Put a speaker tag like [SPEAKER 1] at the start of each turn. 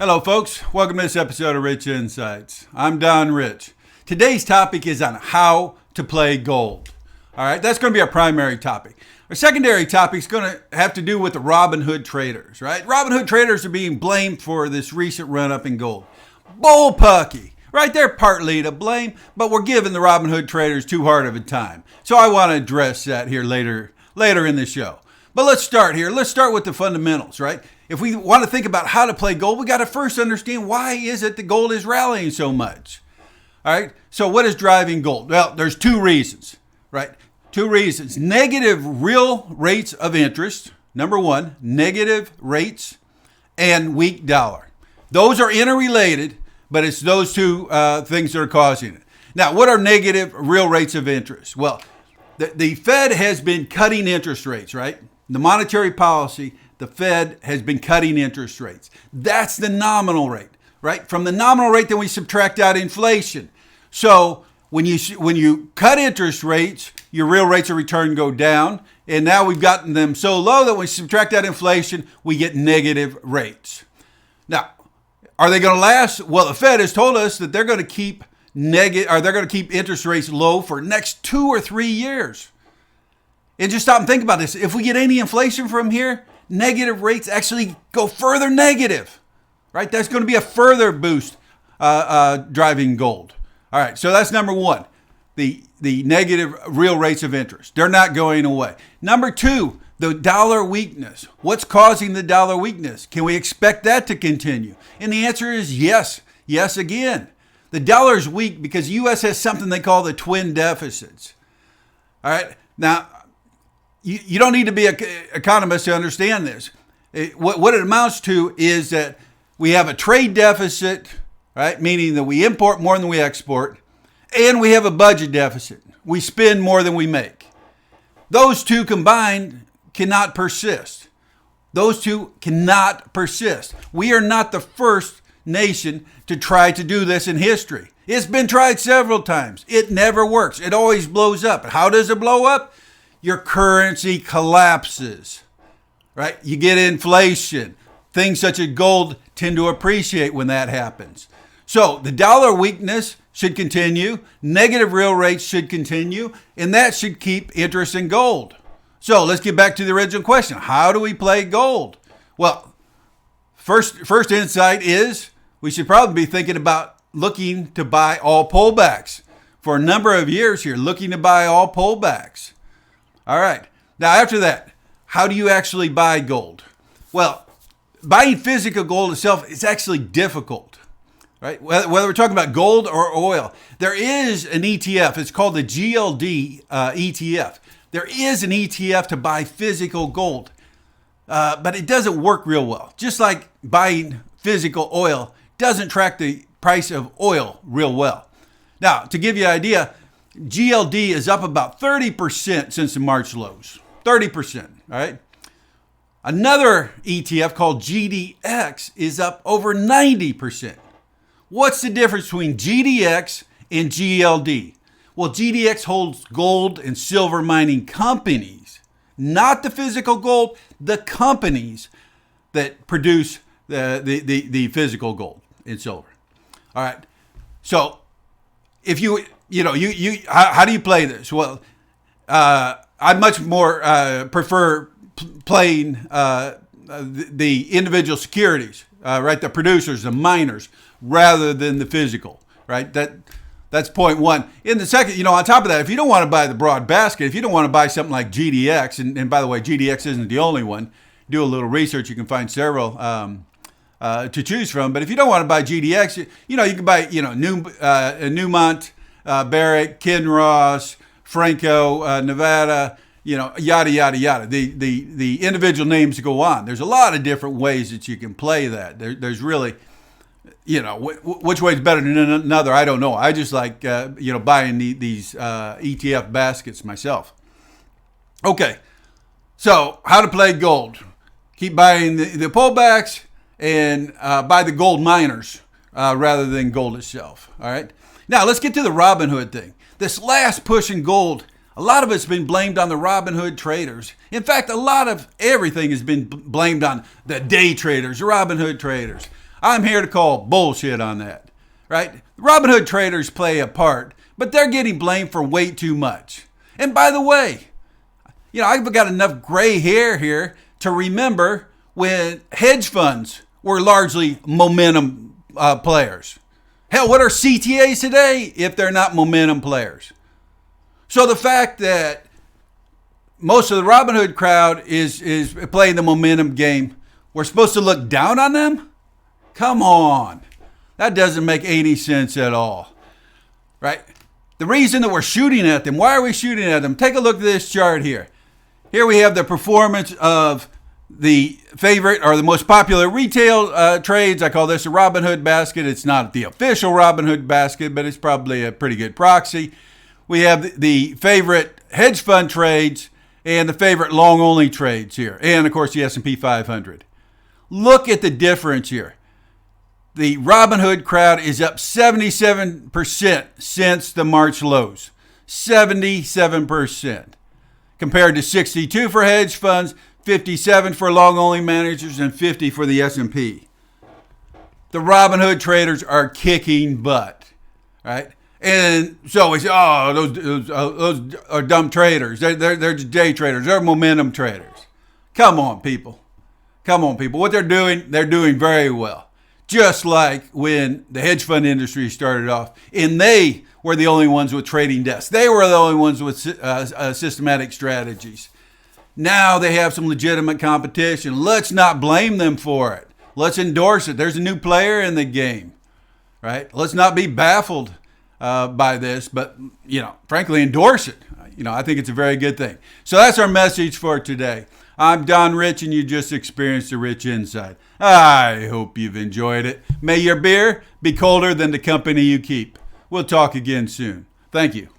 [SPEAKER 1] Hello, folks. Welcome to this episode of Rich Insights. I'm Don Rich. Today's topic is on how to play gold. All right, that's going to be our primary topic. Our secondary topic is going to have to do with the Robinhood traders, right? Robinhood traders are being blamed for this recent run-up in gold. Bullpucky, right? They're partly to blame, but we're giving the Robinhood traders too hard of a time. So I want to address that here later in the show. But let's start here. Let's start with the fundamentals, right? If we want to think about how to play gold, we got to first understand why is it that gold is rallying so much. All right. So what is driving gold? Well, there's two reasons, right? Two reasons. Negative real rates of interest. Number one, negative rates and weak dollar. Those are interrelated, but it's those two things that are causing it. Now, what are negative real rates of interest? Well, the Fed has been cutting interest rates, right? The monetary policy, the Fed has been cutting interest rates. That's the nominal rate, right? From the nominal rate, then we subtract out inflation. So when you cut interest rates, your real rates of return go down. And now we've gotten them so low that when we subtract out inflation, we get negative rates. Now, are they going to last? Well, the Fed has told us that they're going to keep interest rates low for the next 2 or 3 years. And just stop and think about this. If we get any inflation from here, negative rates actually go further negative, right? That's going to be a further boost driving gold. All right, so that's number one, the negative real rates of interest. They're not going away. Number two, the dollar weakness. What's causing the dollar weakness? Can we expect that to continue? And the answer is yes. Yes again. The dollar is weak because the U.S. has something they call the twin deficits. All right, now, you don't need to be an economist to understand this. What it amounts to is that we have a trade deficit, right? Meaning that we import more than we export, and we have a budget deficit. We spend more than we make. Those two combined cannot persist. Those two cannot persist. We are not the first nation to try to do this in history. It's been tried several times. It never works. It always blows up. How does it blow up? Your currency collapses, right? You get inflation. Things such as gold tend to appreciate when that happens. So the dollar weakness should continue. Negative real rates should continue. And that should keep interest in gold. So let's get back to the original question. How do we play gold? Well, first insight is we should probably be thinking about looking to buy all pullbacks. For a number of years here, looking to buy all pullbacks. All right. Now, after that, how do you actually buy gold? Well, buying physical gold itself is actually difficult, right? Whether we're talking about gold or oil, there is an ETF. It's called the GLD ETF. There is an ETF to buy physical gold, but it doesn't work real well. Just like buying physical oil doesn't track the price of oil real well. Now, to give you an idea, GLD is up about 30% since the March lows. 30%, all right? Another ETF called GDX is up over 90%. What's the difference between GDX and GLD? Well, GDX holds gold and silver mining companies, not the physical gold, the companies that produce the physical gold and silver. All right. So if how do you play this? Well, I much more prefer playing the individual securities, right? The producers, the miners, rather than the physical, right? That's point one. In the second, on top of that, if you don't want to buy the broad basket, if you don't want to buy something like GDX, and by the way, GDX isn't the only one. Do a little research, you can find several to choose from. But if you don't want to buy GDX, you can buy Newmont, Barrick, Kinross, Franco, Nevada, yada, yada, yada. The individual names go on. There's a lot of different ways that you can play that. There's really, which way is better than another, I don't know. I just like, buying these ETF baskets myself. Okay, so how to play gold. Keep buying the pullbacks and buy the gold miners rather than gold itself, all right? Now, let's get to the Robinhood thing. This last push in gold, a lot of it's been blamed on the Robinhood traders. In fact, a lot of everything has been blamed on the day traders, the Robinhood traders. I'm here to call bullshit on that, right? Robinhood traders play a part, but they're getting blamed for way too much. And by the way, I've got enough gray hair here to remember when hedge funds were largely momentum players. Hell, what are CTAs today if they're not momentum players? So the fact that most of the Robinhood crowd is playing the momentum game, we're supposed to look down on them? Come on. That doesn't make any sense at all, right? The reason that we're shooting at them, why are we shooting at them? Take a look at this chart here. Here we have the performance of the favorite or the most popular retail trades. I call this a Robinhood Basket. It's not the official Robinhood Basket, but it's probably a pretty good proxy. We have the favorite hedge fund trades and the favorite long-only trades here. And, of course, the S&P 500. Look at the difference here. The Robinhood crowd is up 77% since the March lows. 77%. Compared to 62 for hedge funds, 57 for long-only managers, and 50 for the S&P. The Robinhood traders are kicking butt, right? And so we say, those are dumb traders. They're just day traders. They're momentum traders. Come on, people. What they're doing very well. Just like when the hedge fund industry started off, and they were the only ones with trading desks. They were the only ones with systematic strategies. Now they have some legitimate competition. Let's not blame them for it. Let's endorse it. There's a new player in the game, right? Let's not be baffled by this, but, frankly, endorse it. I think it's a very good thing. So that's our message for today. I'm Don Rich, and you just experienced a Rich Insight. I hope you've enjoyed it. May your beer be colder than the company you keep. We'll talk again soon. Thank you.